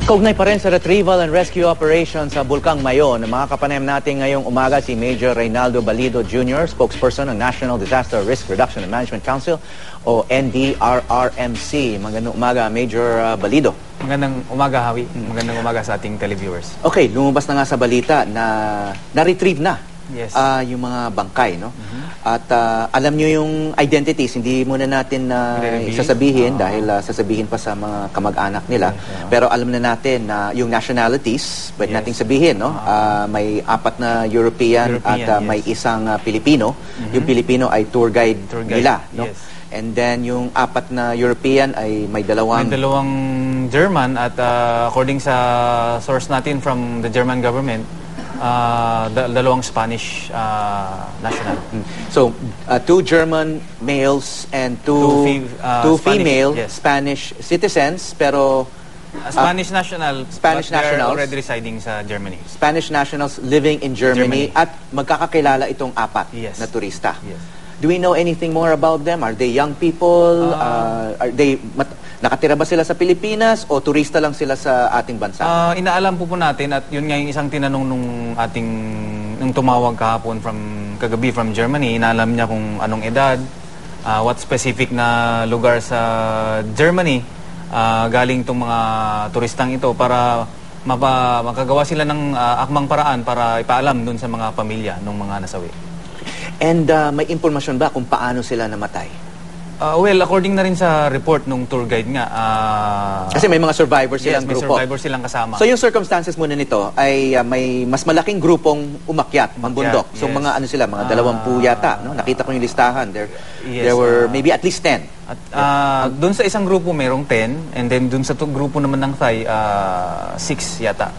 Kaugnay pa rin sa retrieval and rescue operation sa Bulkang Mayon, makakapanayam natin ngayong umaga si Major Reynaldo Balido Jr., spokesperson ng National Disaster Risk Reduction and Management Council o NDRRMC. Magandang umaga, Major Balido. Magandang umaga, Hawi. Magandang umaga sa ating televiewers. Okay, lumabas na nga sa balita na na-retrieve na yung mga bangkay, no? At alam nyo yung identities, hindi muna natin sasabihin dahil sasabihin pa sa mga kamag-anak nila. Pero alam na natin na yung nationalities, pwede nating sabihin, no? May 4 na European at may isang Pilipino. Yung Pilipino ay tour guide nila, no? And then yung 4 na European ay may dalawang German at according sa source natin from the German government, dalawang Spanish national. So, 2 German males and two female Spanish citizens, pero Spanish nationals already residing sa Germany. Spanish nationals living in Germany. At magkakakilala itong 4 na turista. Do we know anything more about them? Are they young people? Are they nakatira ba sila sa Pilipinas o turista lang sila sa ating bansa? Inaalam po natin at yun nga yung isang tinanong nung tumawag kahapon kagabi from Germany. Inaalam niya kung anong edad, what specific na lugar sa Germany galing itong mga turistang ito para makagawa sila ng akmang paraan para ipaalam dun sa mga pamilya ng mga nasawi. And may impormasyon ba kung paano sila namatay? Well, according na rin sa report nung tour guide nga, kasi may mga survivors silang grupo. May survivors silang kasama. So yung circumstances muna nito ay may mas malaking grupong umakyat ng bundok. So mga ano sila, mga 20 yata, no? Nakita ko yung listahan. There were maybe at least 10. At doon sa isang grupo mayroong 10 and then doon sa grupo naman ng Thai 6 yata.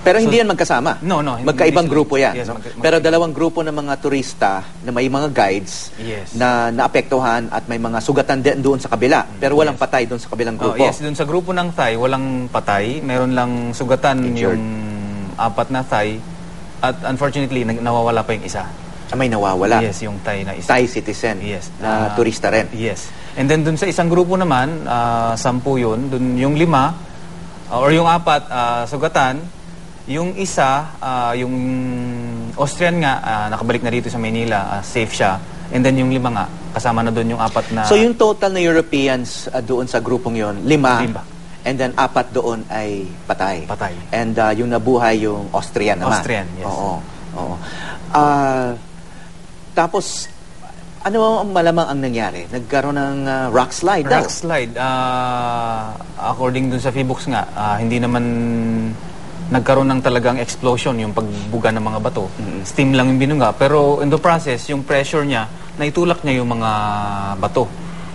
Pero hindi yan magkasama. No. Magkaibang grupo yan. No? Pero dalawang grupo ng mga turista na may mga guides na naapektuhan at may mga sugatan din doon sa kabila. Pero walang patay doon sa kabilang grupo. Doon sa grupo ng Thai walang patay. Meron lang sugatan yung 4 na Thai at unfortunately nawawala pa yung isa. May nawawala? Yes, yung Thai na isa. Thai citizen na turista rin? Yes. And then dun sa isang grupo naman, 10 yun, dun yung 5, or yung 4, sugatan. Yung isa, yung Austrian nga, nakabalik na dito sa Manila, safe siya. And then yung 5 nga, kasama na dun yung 4 na... So yung total na Europeans doon sa grupong yun, 5. And then 4 doon ay patay. And yung nabuhay yung Austrian naman. Austrian, yes. Oo. Tapos, ano ang malamang ang nangyari? Nagkaroon ng rock slide daw. Rock slide. According dun sa Feebox nga, hindi naman nagkaroon ng talagang explosion yung pagbuga ng mga bato. Steam lang yung binunga. Pero in the process, yung pressure niya, naitulak niya yung mga bato.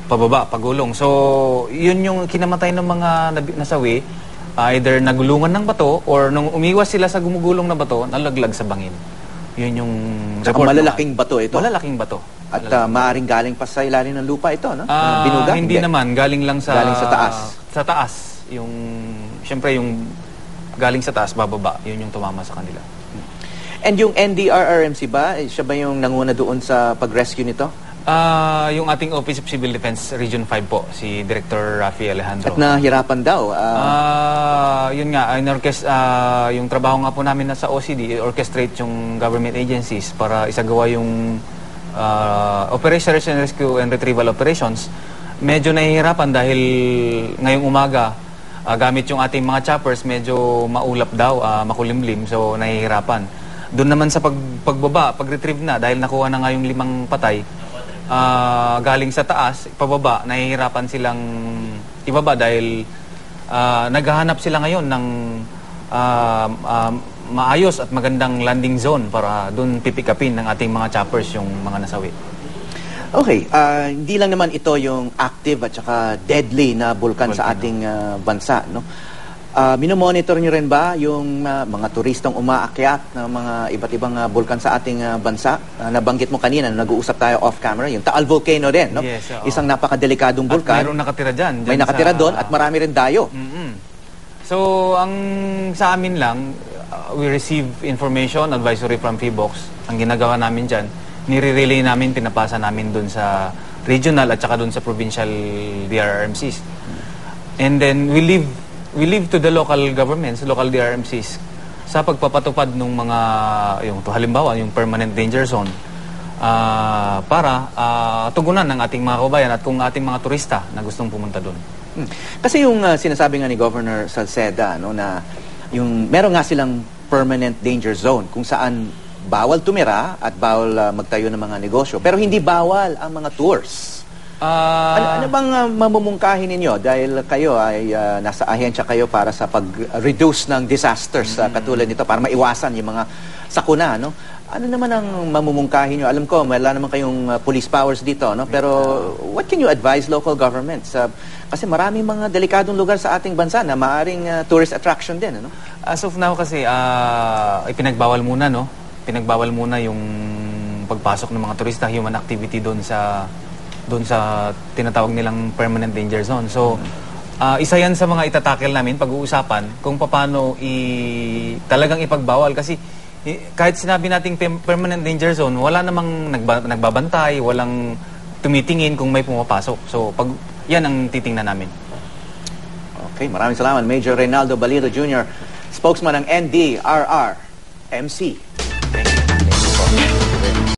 Pababa, pagulong. So, yun yung kinamatay ng mga nasawi. Either nagulungan ng bato or nung umiwas sila sa gumugulong na bato, nalaglag sa bangin. Yun yung report. Malalaking bato ito? Malalaking bato. At maaaring galing pa sa ilalim ng lupa ito, no? Binuga? Hindi naman. Galing lang sa taas. Sa taas. Siyempre yung galing sa taas, bababa. Yun yung tumama sa kanila. And yung NDRRMC ba? Siya ba yung nanguna doon sa pag-rescue nito? Yung ating Office of Civil Defense Region 5 po, si Director Rafi Alejandro. At nahirapan daw. Yun nga, yung trabaho nga po namin sa OCD, orchestrate yung government agencies para isagawa yung Operation Search and Rescue and Retrieval Operations. Medyo nahihirapan dahil ngayong umaga, gamit yung ating mga choppers, medyo maulap daw, makulimlim, so nahihirapan. Doon naman sa pagbaba, pag-retrieve na, dahil nakuha na nga yung 5 patay, galing sa taas, pababa, nahihirapan silang ibaba dahil naghahanap sila ngayon ng maayos at magandang landing zone para doon pipikapin ng ating mga choppers yung mga nasawi. Okay, hindi lang naman ito yung active at saka deadly na bulkan sa ating bansa, no? Minomonitor nyo rin ba yung mga turistang umaakyat ng mga iba't ibang bulkan sa ating bansa? Nabanggit mo kanina, nag-uusap tayo off-camera, yung Taal Volcano din, no? Yes, isang napakadelikadong bulkan. At mayroong nakatira dyan. May nakatira doon at marami rin dayo. So, ang sa amin lang, we receive information, advisory from Feebox. Ang ginagawa namin dyan, nire-relay namin, pinapasa namin doon sa regional at saka doon sa provincial DRRMCs. And then we leave we leave to the local governments, local DRMCs, sa pagpapatupad ng mga, halimbawa, yung permanent danger zone, para tugunan ng ating mga kababayan at kung ating mga turista na gustong pumunta doon. Kasi yung sinasabi nga ni Governor Salceda, no, na meron nga silang permanent danger zone kung saan bawal tumira at bawal magtayo ng mga negosyo. Pero hindi bawal ang mga tours. Ano bang mamumungkahin ninyo? Dahil kayo ay nasa ahensya kayo para sa pag-reduce ng disasters katulad nito, para maiwasan yung mga sakuna, no? Ano naman ang mamumungkahin nyo? Alam ko, wala naman kayong police powers dito, no? Pero what can you advise local governments? Kasi maraming mga delikadong lugar sa ating bansa na maaring tourist attraction din, ano? As of now kasi, ipinagbawal muna, no? Pinagbawal muna yung pagpasok ng mga turista, human activity doon sa tinatawag nilang permanent danger zone. So, isa yan sa mga itatakel namin, pag-uusapan, kung paano talagang ipagbawal. Kasi kahit sinabi nating permanent danger zone, wala namang nagbabantay, walang tumitingin kung may pumapasok. So, yan ang titingnan namin. Okay, maraming salamat. Major Reynaldo Balido Jr., spokesman ng NDRRMC. Thank you. Thank you po.